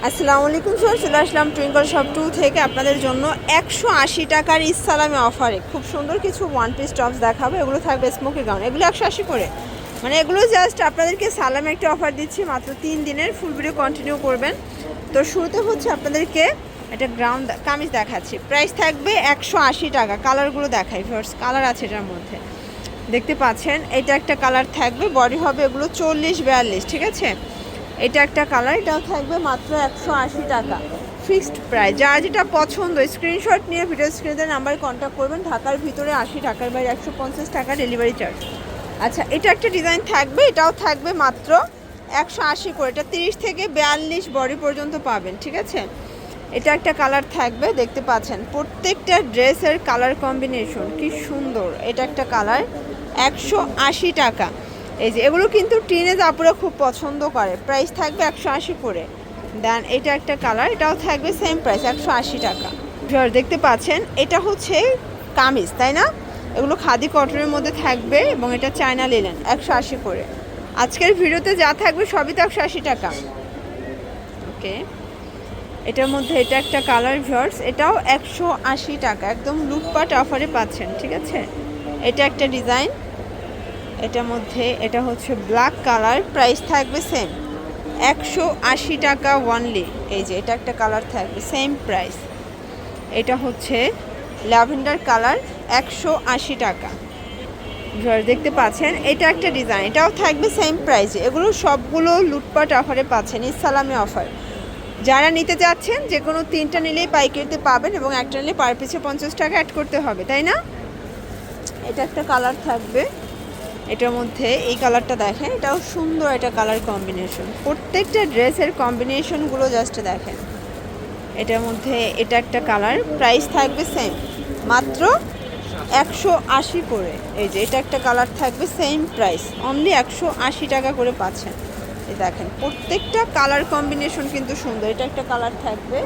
আসসালামু আলাইকুম স্যার, চলে আসলাম টুইঙ্কল শপ 2 থেকে আপনাদের জন্য 180 টাকার ইসলামী অফারে খুব সুন্দর কিছু ওয়ান পিস টপস দেখাবো। এগুলো থাকবে স্মোকি গাউন, এগুলো 180 করে। মানে এগুলো জাস্ট আপনাদেরকে সালামে একটা অফার দিচ্ছি, মাত্র 3 দিনের। ফুল ভিডিও কন্টিনিউ করবেন। তো শুরুতে হচ্ছে আপনাদেরকে একটা গ্রাউন্ড কামিজ দেখাচ্ছি, প্রাইস থাকবে 180 টাকা। কালারগুলো দেখাই ফার্স্ট, কালার আছে এটার মধ্যে দেখতে পাচ্ছেন। এটা একটা কালার থাকবে, বডি হবে এগুলো 40-42, ঠিক আছে। এটা একটা কালার, এটাও থাকবে মাত্র 180 টাকা ফিক্সড প্রাইস। যার যেটা পছন্দ স্ক্রিনশট নিয়ে ভিডিও স্ক্রিনে নাম্বারে কন্ট্যাক্ট করবেন। ঢাকার ভিতরে 80, ঢাকার বাইরে 150 টাকা ডেলিভারি চার্জ। আচ্ছা, এটা একটা ডিজাইন থাকবে, এটাও থাকবে মাত্র 180 করে। এটা 30 থেকে 42 বডি পর্যন্ত পাবেন, ঠিক আছে। এটা একটা কালার থাকবে, দেখতে পাচ্ছেন প্রত্যেকটা ড্রেসের কালার কম্বিনেশন কি সুন্দর। এটা একটা কালার, 180 টাকা। এই যে এগুলো কিন্তু টিনেজ আপুরা খুব পছন্দ করে। প্রাইস থাকবে 180 করে। দেন এটা একটা কালার, এটাও থাকবে সেম প্রাইস 180 টাকা। দেখতে পাচ্ছেন এটা হচ্ছে কামিজ, তাই না? এগুলো খাদি কটনের মধ্যে থাকবে এবং এটা চায়না লিনেন, 180 করে। আজকের ভিডিওতে যা থাকবে সবই তো 180 টাকা। ওকে, এটার মধ্যে এটা একটা কালার ভিউয়ার্স, এটাও 180 টাকা, একদম লুটপাট অফারে পাচ্ছেন, ঠিক আছে। এটা একটা ডিজাইন, এটার মধ্যে এটা হচ্ছে ব্ল্যাক কালার, প্রাইস থাকবে সেম 180 টাকা ওয়ানলি। এই যে এটা একটা কালার থাকবে সেম প্রাইস। এটা হচ্ছে ল্যাভেন্ডার কালার, 180 টাকা। দেখতে পাচ্ছেন এটা একটা ডিজাইন, এটাও থাকবে সেম প্রাইসে। এগুলো সবগুলো লুটপাট অফারে পাচ্ছেন, ইসলামী অফার। যারা নিতে যাচ্ছেন যে কোনো 3টা নিলেই পাইকারিতে পাবেন এবং একটা নিলে পার পিছে 50 টাকা অ্যাড করতে হবে, তাই না? এটা একটা কালার থাকবে, এটার মধ্যে এই কালারটা দেখেন, এটাও সুন্দর একটা কালার কম্বিনেশন। প্রত্যেকটা ড্রেসের কম্বিনেশনগুলো জাস্ট দেখেন। এটার মধ্যে এটা একটা কালার, প্রাইস থাকবে সেম মাত্র 180 করে। এই যে এটা একটা কালার থাকবে সেম প্রাইস, অনলি 180 টাকা করে পাচ্ছেন। এই দেখেন প্রত্যেকটা কালার কম্বিনেশন কিন্তু সুন্দর। এটা একটা কালার থাকবে,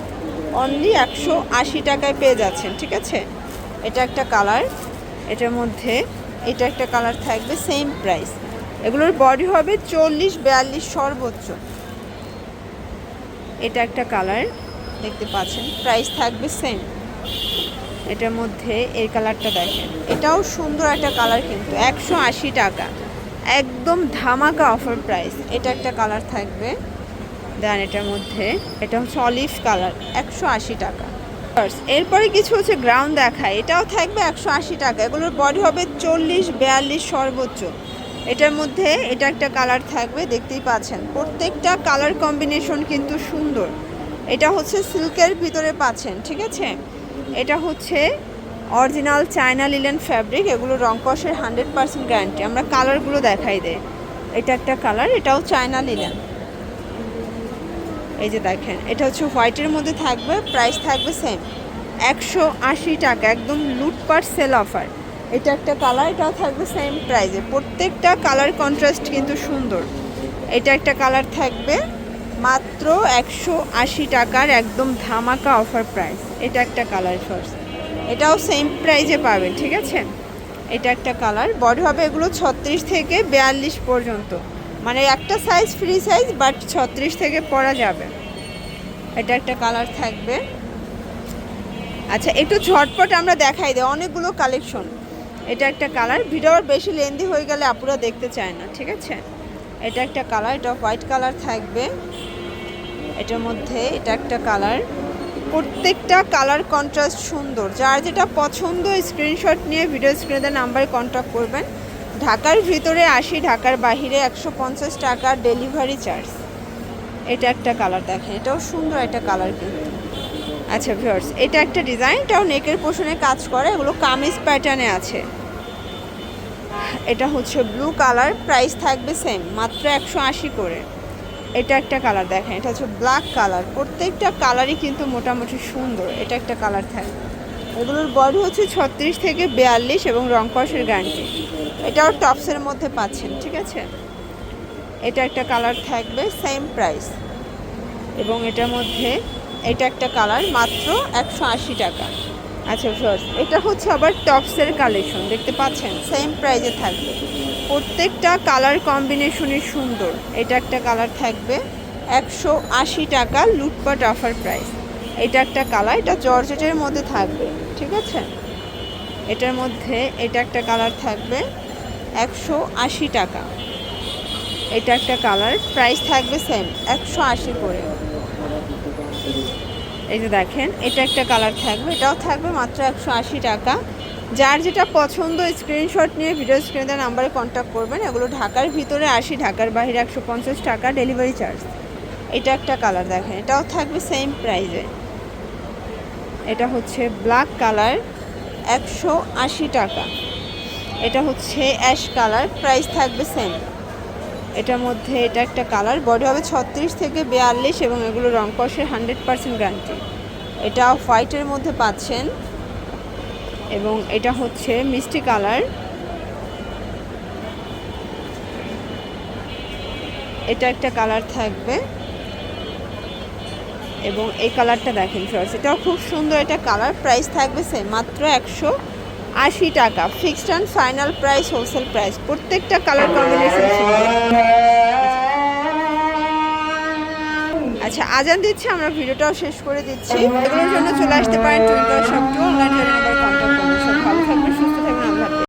অনলি 180 টাকায় পেয়ে যাচ্ছেন, ঠিক আছে। এটা একটা কালার, এটার মধ্যে এটা একটা কালার থাকবে সেম প্রাইস। এগুলোর বডি হবে 40-42 সর্বোচ্চ। এটা একটা কালার দেখতে পাচ্ছেন, প্রাইস থাকবে সেম। এটার মধ্যে এই কালারটা দেখেন, এটাও সুন্দর একটা কালার, কিন্তু 180 টাকা, একদম ধামাকা অফার প্রাইস। এটা একটা কালার থাকবে, দেন এটার মধ্যে এটা হচ্ছে অলিভ কালার, 180 টাকা। এরপরে কিছু হচ্ছে গ্রাউন্ড দেখায়, এটাও থাকবে 180 টাকা। এগুলোর বডি হবে 40-42 সর্বোচ্চ। এটার মধ্যে এটা একটা কালার থাকবে, দেখতেই পাচ্ছেন প্রত্যেকটা কালার কম্বিনেশন কিন্তু সুন্দর। এটা হচ্ছে সিল্কের ভিতরে পাচ্ছেন, ঠিক আছে। এটা হচ্ছে অরিজিনাল চায়না লিলেন ফ্যাব্রিক, এগুলো রং কষের 100% গ্যারান্টি। আমরা কালারগুলো দেখাই দেয়। এটা একটা কালার, এটাও চায়না লিলেন। এই যে দেখেন এটা হচ্ছে হোয়াইটের মধ্যে থাকবে, প্রাইস থাকবে সেম 180 টাকা, একদম লুটপাট সেল অফার। এটা একটা কালার, এটাও থাকবে সেম প্রাইসে। প্রত্যেকটা কালার কন্ট্রাস্ট কিন্তু সুন্দর। এটা একটা কালার থাকবে মাত্র 180 টাকার, একদম ধামাকা অফার প্রাইস। এটা একটা কালার ফার্স্ট, এটাও সেম প্রাইসে পাবেন, ঠিক আছে। এটা একটা কালার, বডি হবে এগুলো 36 থেকে 42 পর্যন্ত, মানে একটা সাইজ ফ্রি সাইজ, বাট 36 থেকে পরা যাবে। এটা একটা কালার থাকবে। আচ্ছা, একটু ঝটপট আমরা দেখাই দেয় অনেকগুলো কালেকশন। এটা একটা কালার, ভিডিও বেশি লেন্দি হয়ে গেলে আপুরা দেখতে চায় না, ঠিক আছে। এটা একটা কালার, এটা হোয়াইট কালার থাকবে। এটার মধ্যে এটা একটা কালার, প্রত্যেকটা কালার কন্ট্রাস্ট সুন্দর। যার যেটা পছন্দ স্ক্রিনশট নিয়ে ভিডিও স্ক্রিনে নাম্বারে কন্ট্যাক্ট করবেন। ঢাকার ভিতরে 80, ঢাকার বাহিরে 150 টাকা ডেলিভারি চার্জ। এটা একটা কালার দেখেন, এটাও সুন্দর একটা কালার কিন্তু। আচ্ছা ভিউয়ার্স, এটা একটা ডিজাইন, এটাও নেকের পোষণে কাজ করে, এগুলো কামিজ প্যাটার্নে আছে। এটা হচ্ছে ব্লু কালার, প্রাইস থাকবে সেম মাত্র 180 করে। এটা একটা কালার দেখেন, এটা হচ্ছে ব্ল্যাক কালার। প্রত্যেকটা কালারই কিন্তু মোটামুটি সুন্দর। এটা একটা কালার থাকবে, এগুলোর বডি হচ্ছে 36 থেকে 42 এবং রং কষের গ্যারান্টি। এটাও টপসের মধ্যে পাচ্ছেন, ঠিক আছে। এটা একটা কালার থাকবে সেম প্রাইস, এবং এটার মধ্যে এটা একটা কালার মাত্র 180 টাকা। আচ্ছা ফার্স্ট, এটা হচ্ছে আবার টপসের কালেকশন, দেখতে পাচ্ছেন সেম প্রাইসে থাকবে। প্রত্যেকটা কালার কম্বিনেশনই সুন্দর। এটা একটা কালার থাকবে 180 টাকা লুটপাট অফার প্রাইস। এটা একটা কালার, এটা জর্জেটের মধ্যে থাকবে, ঠিক আছে। এটার মধ্যে এটা একটা কালার থাকবে 180 টাকা। এটা একটা কালার, প্রাইস থাকবে সেম 180 করে। এই যে দেখেন, এটা একটা কালার থাকবে, এটাও থাকবে মাত্র 180 টাকা। যার যেটা পছন্দ স্ক্রিনশট নিয়ে ভিডিও স্ক্রিনে দেওয়া নাম্বারে কন্ট্যাক্ট করবেন। এগুলো ঢাকার ভিতরে 80, ঢাকার বাইরে 150 টাকা ডেলিভারি চার্জ। এটা একটা কালার দেখেন, এটাও থাকবে সেম প্রাইসে। এটা হচ্ছে ব্ল্যাক কালার, 180 টাকা। এটা হচ্ছে অ্যাশ কালার, প্রাইস থাকবে সেম। এটার মধ্যে এটা একটা কালার, বডি হবে 36 থেকে 42 এবং এগুলো রং কষের 100% গ্যারান্টি। এটা হোয়াইটের মধ্যে পাচ্ছেন এবং এটা হচ্ছে মিষ্টি কালার। এটা একটা কালার থাকবে এবং এই কালারটা দেখেন ফ্রেন্ডস, এটাও খুব সুন্দর একটা কালার, প্রাইস থাকবে সেম মাত্র 180 টাকা। Fixed and final price, wholesale price. প্রত্যেকটা কালার কম্বিনেশন সুন্দর। আচ্ছা, আজান দিচ্ছে, আমরা ভিডিওটাও শেষ করে দিচ্ছি। এগুলোর জন্য চলে আসতে পারেন টুইঙ্কল শপ 2 অনলাইন।